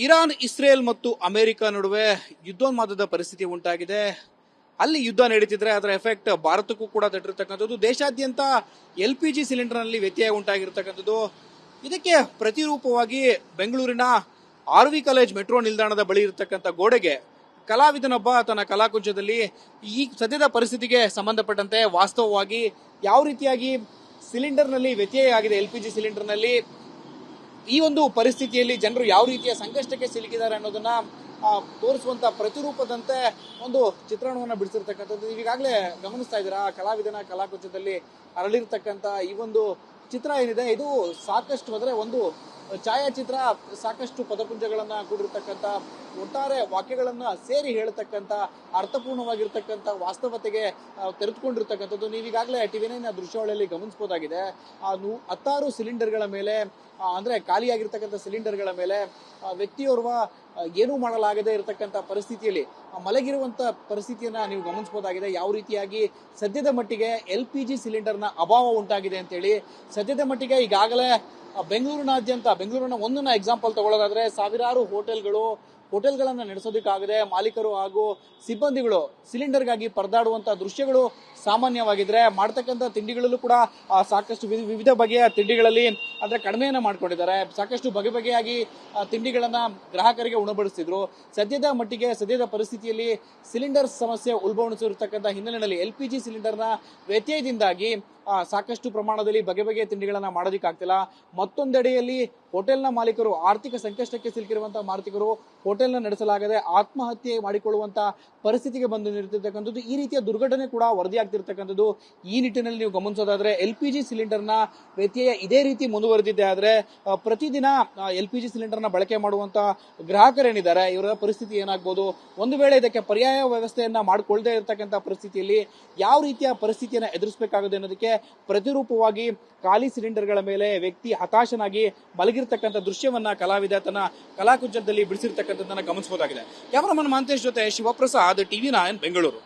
Iran, Israel ಮತ್ತು America ನಡುವೆ ಯುದ್ಧೋನ್ಮಾದದ ಪರಿಸ್ಥಿತಿ ಉಂಟಾಗಿದೆ. ಅಲ್ಲಿ ಯುದ್ಧ ನಡೀತಿದ್ರೆ ಅದರ ಎಫೆಕ್ಟ್ ಭಾರತಕ್ಕೂ ಕೂಡ ತಟ್ಟಿರ್ತಕ್ಕಂಥದ್ದು. ದೇಶಾದ್ಯಂತ LPG ಸಿಲಿಂಡರ್ನಲ್ಲಿ ವ್ಯತ್ಯಯ ಉಂಟಾಗಿರ್ತಕ್ಕಂಥದ್ದು. ಇದಕ್ಕೆ ಪ್ರತಿರೂಪವಾಗಿ ಬೆಂಗಳೂರಿನ RV ಕಾಲೇಜ್ ಮೆಟ್ರೋ ನಿಲ್ದಾಣದ ಬಳಿ ಇರತಕ್ಕಂಥ ಗೋಡೆಗೆ ಕಲಾವಿದನೊಬ್ಬ ತನ್ನ ಕಲಾಕುಂಚದಲ್ಲಿ ಈ ಸದ್ಯದ ಪರಿಸ್ಥಿತಿಗೆ ಸಂಬಂಧಪಟ್ಟಂತೆ ವಾಸ್ತವವಾಗಿ ಯಾವ ರೀತಿಯಾಗಿ ಸಿಲಿಂಡರ್ನಲ್ಲಿ ವ್ಯತ್ಯಯ ಆಗಿದೆ, LPG ಸಿಲಿಂಡರ್ನಲ್ಲಿ ಈ ಒಂದು ಪರಿಸ್ಥಿತಿಯಲ್ಲಿ ಜನರು ಯಾವ ರೀತಿಯ ಸಂಕಷ್ಟಕ್ಕೆ ಸಿಲುಕಿದ್ದಾರೆ ಅನ್ನೋದನ್ನ ತೋರಿಸುವಂತ ಪ್ರತಿರೂಪದಂತೆ ಒಂದು ಚಿತ್ರಣವನ್ನ ಬಿಡಿಸಿರ್ತಕ್ಕಂಥದ್ದು. ಈಗಾಗಲೇ ಗಮನಿಸ್ತಾ ಇದ್ದೀರಾ, ಕಲಾವಿದನ ಕಲಾಕುಂಚದಲ್ಲಿ ಅರಳಿರ್ತಕ್ಕಂಥ ಈ ಒಂದು ಚಿತ್ರ ಏನಿದೆ, ಇದು ಸಾಕಷ್ಟು ಅಂದ್ರೆ ಒಂದು ಛಾಯಾಚಿತ್ರ ಸಾಕಷ್ಟು ಪದಪುಂಜಗಳನ್ನ ಕೂಡಿರ್ತಕ್ಕಂಥ, ಒಟ್ಟಾರೆ ವಾಕ್ಯಗಳನ್ನ ಸೇರಿ ಹೇಳ್ತಕ್ಕಂಥ, ಅರ್ಥಪೂರ್ಣವಾಗಿರ್ತಕ್ಕಂಥ ವಾಸ್ತವತೆಗೆ ತೆರೆದುಕೊಂಡಿರ್ತಕ್ಕಂಥದ್ದು. ನೀವೀಗಾಗಲೇ TV9 ದೃಶ್ಯಾವಳಿಯಲ್ಲಿ ಗಮನಿಸಬಹುದಾಗಿದೆ. 10 ಸಿಲಿಂಡರ್ಗಳ ಮೇಲೆ ಅಂದ್ರೆ ಖಾಲಿಯಾಗಿರ್ತಕ್ಕಂಥ ಸಿಲಿಂಡರ್ಗಳ ಮೇಲೆ ವ್ಯಕ್ತಿಯೋರ್ವ ಏನೂ ಮಾಡಲಾಗದೆ ಇರತಕ್ಕಂಥ ಪರಿಸ್ಥಿತಿಯಲ್ಲಿ ಮಲಗಿರುವಂತ ಪರಿಸ್ಥಿತಿಯನ್ನ ನೀವು ಗಮನಿಸಬಹುದಾಗಿದೆ. ಯಾವ ರೀತಿಯಾಗಿ ಸದ್ಯದ ಮಟ್ಟಿಗೆ LPG ಸಿಲಿಂಡರ್ನ ಅಭಾವ ಉಂಟಾಗಿದೆ ಅಂತೇಳಿ ಸದ್ಯದ ಮಟ್ಟಿಗೆ ಈಗಾಗಲೇ ಬೆಂಗಳೂರಿನ ಒಂದನ್ನ ಎಕ್ಸಾಂಪಲ್ ತಗೊಳ್ಳೋದಾದ್ರೆ ಸಾವಿರಾರು ಹೋಟೆಲ್ಗಳನ್ನ ನಡೆಸೋದಕ್ಕಾಗದೆ ಮಾಲೀಕರು ಹಾಗೂ ಸಿಬ್ಬಂದಿಗಳು ಸಿಲಿಂಡರ್ಗಾಗಿ ಪರದಾಡುವಂತ ದೃಶ್ಯಗಳು ಸಾಮಾನ್ಯವಾಗಿದ್ರೆ, ಮಾಡ್ತಕ್ಕಂಥ ತಿಂಡಿಗಳಲ್ಲೂ ಕೂಡ ಸಾಕಷ್ಟು ವಿವಿಧ ಬಗೆಯ ತಿಂಡಿಗಳಲ್ಲಿ ಅಂದ್ರೆ ಕಡಿಮೆಯನ್ನ ಮಾಡ್ಕೊಂಡಿದ್ದಾರೆ. ಸಾಕಷ್ಟು ಬಗೆಯಾಗಿ ತಿಂಡಿಗಳನ್ನ ಗ್ರಾಹಕರಿಗೆ ಉಣಬಡಿಸ್ತಿದ್ರು. ಸದ್ಯದ ಪರಿಸ್ಥಿತಿಯಲ್ಲಿ ಸಿಲಿಂಡರ್ ಸಮಸ್ಯೆ ಉಲ್ಬಣಿಸಿರ್ತಕ್ಕಂಥ ಹಿನ್ನೆಲೆಯಲ್ಲಿ LPG ಸಿಲಿಂಡರ್ನ ವ್ಯತ್ಯಯದಿಂದಾಗಿ ಸಾಕಷ್ಟು ಪ್ರಮಾಣದಲ್ಲಿ ಬಗೆಯ ತಿಂಡಿಗಳನ್ನ ಮಾಡೋದಕ್ಕಾಗ್ತಿಲ್ಲ. ಮತ್ತೊಂದೆಡೆಯಲ್ಲಿ ಹೋಟೆಲ್ನ ಮಾಲೀಕರು ಆರ್ಥಿಕ ಸಂಕಷ್ಟಕ್ಕೆ ಸಿಲುಕಿರುವಂತಹ ಮಾಲೀಕರು ಹೋಟೆಲ್ನ ನಡೆಸಲಾಗದೆ ಆತ್ಮಹತ್ಯೆ ಮಾಡಿಕೊಳ್ಳುವಂತ ಪರಿಸ್ಥಿತಿಗೆ ಬಂದು ನಿಂತಿರ್ತಕ್ಕಂಥದ್ದು. ಈ ರೀತಿಯ ದುರ್ಘಟನೆ ಕೂಡ ವರದಿಯಾಗ್ತಿರ್ತಕ್ಕಂಥದ್ದು. ಈ ನಿಟ್ಟಿನಲ್ಲಿ ನೀವು ಗಮನಿಸೋದಾದ್ರೆ LPG ಸಿಲಿಂಡರ್ನ ವ್ಯತ್ಯಯ ಇದೇ ರೀತಿ ಮುಂದುವರೆದಿದೆ ಆದ್ರೆ ಪ್ರತಿದಿನ LPG ಸಿಲಿಂಡರ್ನ ಬಳಕೆ ಮಾಡುವಂತ ಗ್ರಾಹಕರೇನಿದ್ದಾರೆ, ಇವರ ಪರಿಸ್ಥಿತಿ ಏನಾಗ್ಬೋದು? ಒಂದು ವೇಳೆ ಇದಕ್ಕೆ ಪರ್ಯಾಯ ವ್ಯವಸ್ಥೆಯನ್ನ ಮಾಡಿಕೊಳ್ಳದೆ ಇರತಕ್ಕಂಥ ಪರಿಸ್ಥಿತಿಯಲ್ಲಿ ಯಾವ ರೀತಿಯ ಪರಿಸ್ಥಿತಿಯನ್ನ ಎದುರಿಸಬೇಕಾಗುತ್ತೆ ಅನ್ನೋದಕ್ಕೆ ಪ್ರತಿರೂಪವಾಗಿ ಖಾಲಿ ಸಿಲಿಂಡರ್ಗಳ ಮೇಲೆ ವ್ಯಕ್ತಿ ಹತಾಶನಾಗಿ ಮಲಗಿರ್ತಕ್ಕಂಥ ದೃಶ್ಯವನ್ನ ಕಲಾವಿದ ತನ್ನ ಕಲಾಕುಂಚದಲ್ಲಿ ಬಿಡಿಸಿರ್ತಕ್ಕಂಥದ್ದನ್ನ ಗಮನಿಸಬಹುದಾಗಿದೆ. ಕ್ಯಾಮರಾಮನ್ ಮಾಂತೇಶ್ ಜೊತೆ ಶಿವಪ್ರಸಾದ್, TV9 ಬೆಂಗಳೂರು.